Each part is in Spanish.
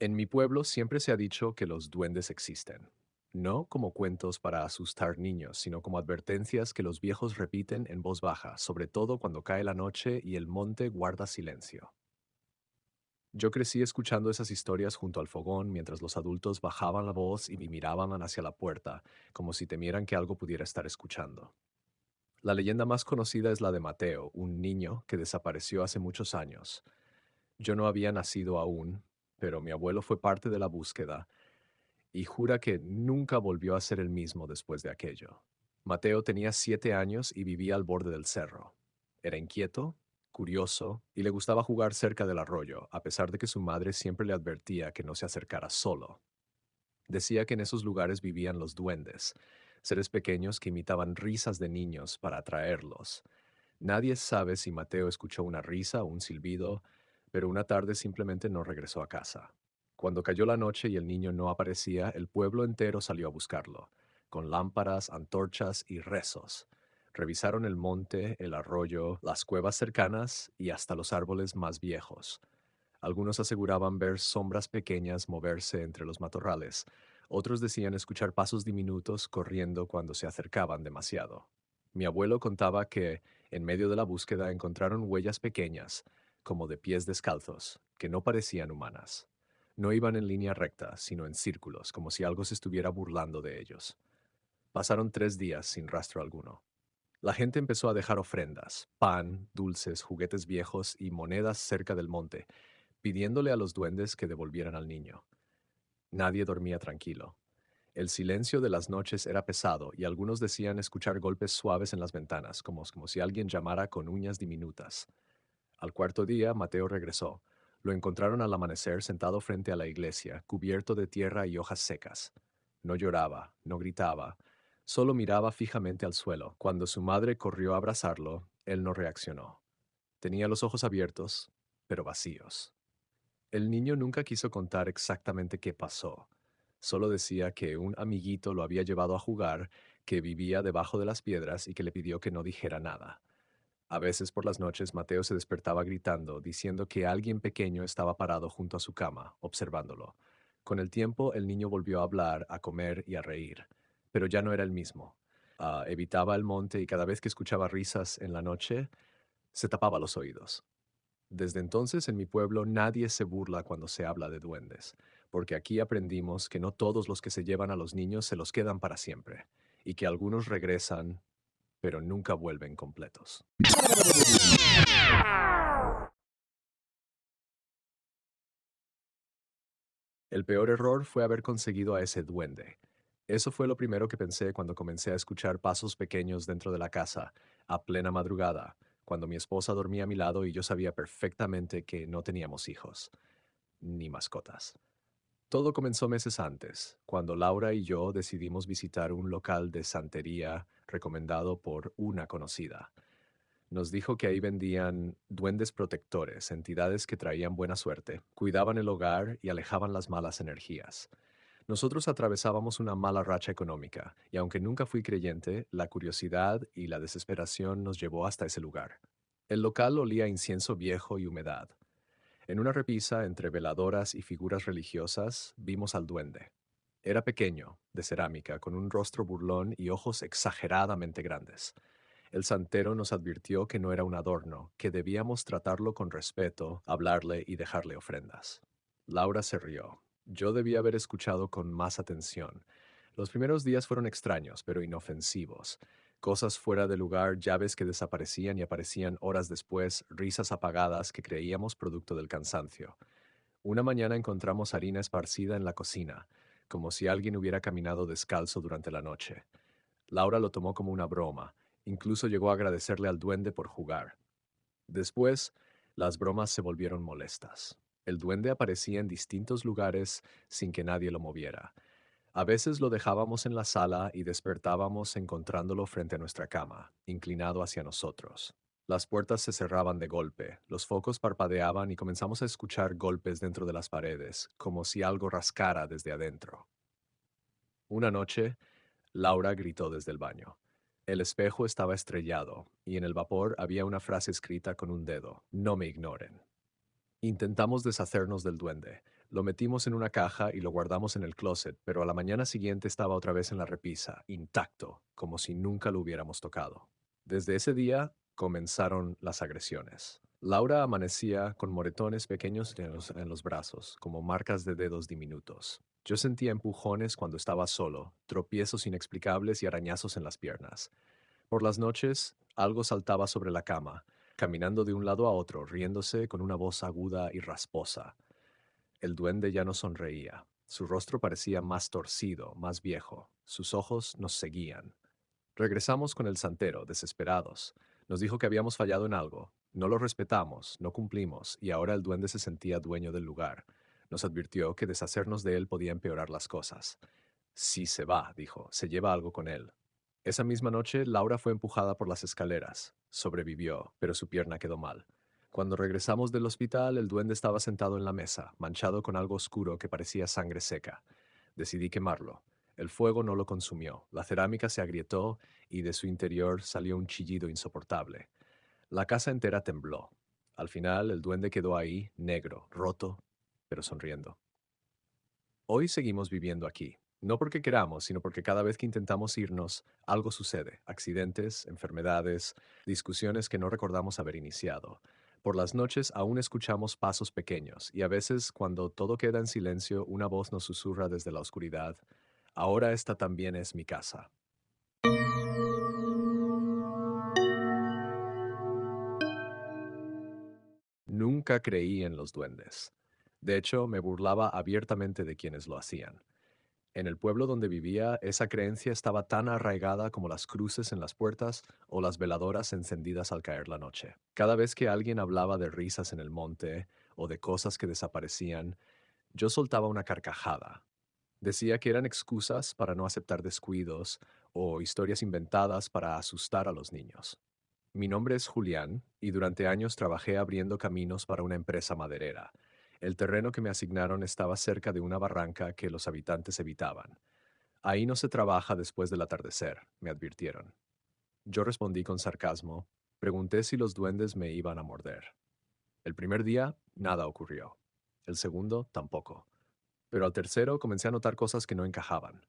En mi pueblo siempre se ha dicho que los duendes existen, no como cuentos para asustar niños, sino como advertencias que los viejos repiten en voz baja, sobre todo cuando cae la noche y el monte guarda silencio. Yo crecí escuchando esas historias junto al fogón mientras los adultos bajaban la voz y miraban hacia la puerta, como si temieran que algo pudiera estar escuchando. La leyenda más conocida es la de Mateo, un niño que desapareció hace muchos años. Yo no había nacido aún, pero mi abuelo fue parte de la búsqueda y jura que nunca volvió a ser el mismo después de aquello. Mateo tenía 7 años y vivía al borde del cerro. Era inquieto, curioso y le gustaba jugar cerca del arroyo, a pesar de que su madre siempre le advertía que no se acercara solo. Decía que en esos lugares vivían los duendes, seres pequeños que imitaban risas de niños para atraerlos. Nadie sabe si Mateo escuchó una risa o un silbido, pero una tarde simplemente no regresó a casa. Cuando cayó la noche y el niño no aparecía, el pueblo entero salió a buscarlo, con lámparas, antorchas y rezos. Revisaron el monte, el arroyo, las cuevas cercanas y hasta los árboles más viejos. Algunos aseguraban ver sombras pequeñas moverse entre los matorrales. Otros decían escuchar pasos diminutos corriendo cuando se acercaban demasiado. Mi abuelo contaba que, en medio de la búsqueda, encontraron huellas pequeñas, como de pies descalzos, que no parecían humanas. No iban en línea recta, sino en círculos, como si algo se estuviera burlando de ellos. Pasaron 3 días sin rastro alguno. La gente empezó a dejar ofrendas, pan, dulces, juguetes viejos y monedas cerca del monte, pidiéndole a los duendes que devolvieran al niño. Nadie dormía tranquilo. El silencio de las noches era pesado y algunos decían escuchar golpes suaves en las ventanas, como si alguien llamara con uñas diminutas. Al cuarto día, Mateo regresó. Lo encontraron al amanecer sentado frente a la iglesia, cubierto de tierra y hojas secas. No lloraba, no gritaba, solo miraba fijamente al suelo. Cuando su madre corrió a abrazarlo, él no reaccionó. Tenía los ojos abiertos, pero vacíos. El niño nunca quiso contar exactamente qué pasó. Solo decía que un amiguito lo había llevado a jugar, que vivía debajo de las piedras y que le pidió que no dijera nada. A veces por las noches Mateo se despertaba gritando, diciendo que alguien pequeño estaba parado junto a su cama, observándolo. Con el tiempo el niño volvió a hablar, a comer y a reír, pero ya no era el mismo. Evitaba el monte y cada vez que escuchaba risas en la noche, se tapaba los oídos. Desde entonces en mi pueblo nadie se burla cuando se habla de duendes, porque aquí aprendimos que no todos los que se llevan a los niños se los quedan para siempre, y que algunos regresan, pero nunca vuelven completos. El peor error fue haber conseguido a ese duende. Eso fue lo primero que pensé cuando comencé a escuchar pasos pequeños dentro de la casa, a plena madrugada, cuando mi esposa dormía a mi lado y yo sabía perfectamente que no teníamos hijos, ni mascotas. Todo comenzó meses antes, cuando Laura y yo decidimos visitar un local de santería recomendado por una conocida. Nos dijo que ahí vendían duendes protectores, entidades que traían buena suerte, cuidaban el hogar y alejaban las malas energías. Nosotros atravesábamos una mala racha económica, y aunque nunca fui creyente, la curiosidad y la desesperación nos llevó hasta ese lugar. El local olía a incienso viejo y humedad. En una repisa entre veladoras y figuras religiosas vimos al duende. Era pequeño, de cerámica, con un rostro burlón y ojos exageradamente grandes. El santero nos advirtió que no era un adorno, que debíamos tratarlo con respeto, hablarle y dejarle ofrendas. Laura se rió. Yo debía haber escuchado con más atención. Los primeros días fueron extraños, pero inofensivos. Cosas fuera de lugar, llaves que desaparecían y aparecían horas después, risas apagadas que creíamos producto del cansancio. Una mañana encontramos harina esparcida en la cocina, como si alguien hubiera caminado descalzo durante la noche. Laura lo tomó como una broma, incluso llegó a agradecerle al duende por jugar. Después, las bromas se volvieron molestas. El duende aparecía en distintos lugares sin que nadie lo moviera. A veces lo dejábamos en la sala y despertábamos encontrándolo frente a nuestra cama, inclinado hacia nosotros. Las puertas se cerraban de golpe, los focos parpadeaban y comenzamos a escuchar golpes dentro de las paredes, como si algo rascara desde adentro. Una noche, Laura gritó desde el baño. El espejo estaba estrellado y en el vapor había una frase escrita con un dedo: No me ignoren. Intentamos deshacernos del duende. Lo metimos en una caja y lo guardamos en el closet, pero a la mañana siguiente estaba otra vez en la repisa, intacto, como si nunca lo hubiéramos tocado. Desde ese día comenzaron las agresiones. Laura amanecía con moretones pequeños en los brazos, como marcas de dedos diminutos. Yo sentía empujones cuando estaba solo, tropiezos inexplicables y arañazos en las piernas. Por las noches, algo saltaba sobre la cama, caminando de un lado a otro, riéndose con una voz aguda y rasposa. El duende ya no sonreía. Su rostro parecía más torcido, más viejo. Sus ojos nos seguían. Regresamos con el santero, desesperados. Nos dijo que habíamos fallado en algo. No lo respetamos, no cumplimos, y ahora el duende se sentía dueño del lugar. Nos advirtió que deshacernos de él podía empeorar las cosas. Si se va, dijo, se lleva algo con él. Esa misma noche, Laura fue empujada por las escaleras. Sobrevivió, pero su pierna quedó mal. Cuando regresamos del hospital, el duende estaba sentado en la mesa, manchado con algo oscuro que parecía sangre seca. Decidí quemarlo. El fuego no lo consumió, la cerámica se agrietó y de su interior salió un chillido insoportable. La casa entera tembló. Al final, el duende quedó ahí, negro, roto, pero sonriendo. Hoy seguimos viviendo aquí, no porque queramos, sino porque cada vez que intentamos irnos, algo sucede, accidentes, enfermedades, discusiones que no recordamos haber iniciado. Por las noches aún escuchamos pasos pequeños y a veces cuando todo queda en silencio, una voz nos susurra desde la oscuridad, ahora esta también es mi casa. Nunca creí en los duendes. De hecho, me burlaba abiertamente de quienes lo hacían. En el pueblo donde vivía, esa creencia estaba tan arraigada como las cruces en las puertas o las veladoras encendidas al caer la noche. Cada vez que alguien hablaba de risas en el monte o de cosas que desaparecían, yo soltaba una carcajada. Decía que eran excusas para no aceptar descuidos o historias inventadas para asustar a los niños. Mi nombre es Julián y durante años trabajé abriendo caminos para una empresa maderera. El terreno que me asignaron estaba cerca de una barranca que los habitantes evitaban. Ahí no se trabaja después del atardecer, me advirtieron. Yo respondí con sarcasmo, pregunté si los duendes me iban a morder. El primer día, nada ocurrió. El segundo, tampoco. Pero al tercero comencé a notar cosas que no encajaban.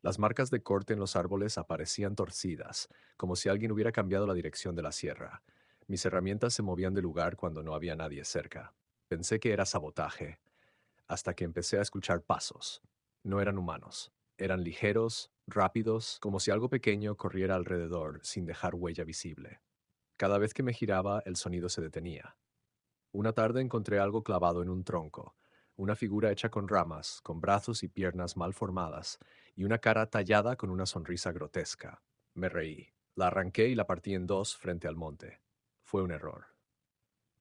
Las marcas de corte en los árboles aparecían torcidas, como si alguien hubiera cambiado la dirección de la sierra. Mis herramientas se movían de lugar cuando no había nadie cerca. Pensé que era sabotaje, hasta que empecé a escuchar pasos. No eran humanos. Eran ligeros, rápidos, como si algo pequeño corriera alrededor sin dejar huella visible. Cada vez que me giraba, el sonido se detenía. Una tarde encontré algo clavado en un tronco, una figura hecha con ramas, con brazos y piernas mal formadas, y una cara tallada con una sonrisa grotesca. Me reí. La arranqué y la partí en dos frente al monte. Fue un error.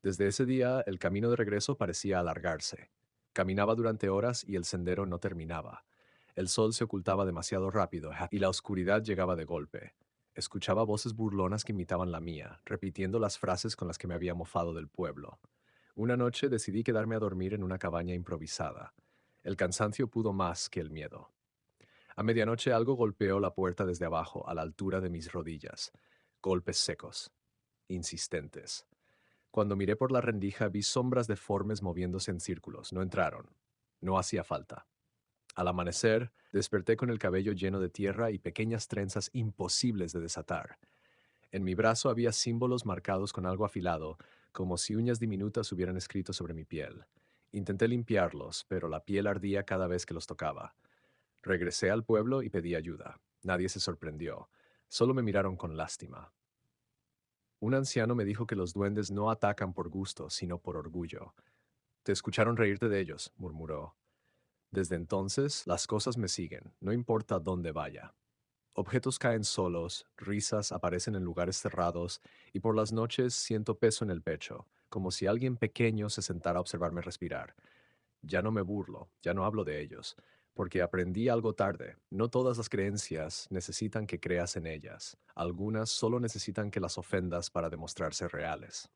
Desde ese día, el camino de regreso parecía alargarse. Caminaba durante horas y el sendero no terminaba. El sol se ocultaba demasiado rápido y la oscuridad llegaba de golpe. Escuchaba voces burlonas que imitaban la mía, repitiendo las frases con las que me había mofado del pueblo. Una noche decidí quedarme a dormir en una cabaña improvisada. El cansancio pudo más que el miedo. A medianoche algo golpeó la puerta desde abajo, a la altura de mis rodillas. Golpes secos, insistentes. Cuando miré por la rendija vi sombras deformes moviéndose en círculos. No entraron. No hacía falta. Al amanecer, desperté con el cabello lleno de tierra y pequeñas trenzas imposibles de desatar. En mi brazo había símbolos marcados con algo afilado, como si uñas diminutas hubieran escrito sobre mi piel. Intenté limpiarlos, pero la piel ardía cada vez que los tocaba. Regresé al pueblo y pedí ayuda. Nadie se sorprendió. Solo me miraron con lástima. Un anciano me dijo que los duendes no atacan por gusto, sino por orgullo. Te escucharon reírte de ellos, murmuró. Desde entonces, las cosas me siguen, no importa dónde vaya. Objetos caen solos, risas aparecen en lugares cerrados, y por las noches siento peso en el pecho, como si alguien pequeño se sentara a observarme respirar. Ya no me burlo, ya no hablo de ellos, porque aprendí algo tarde. No todas las creencias necesitan que creas en ellas. Algunas solo necesitan que las ofendas para demostrarse reales.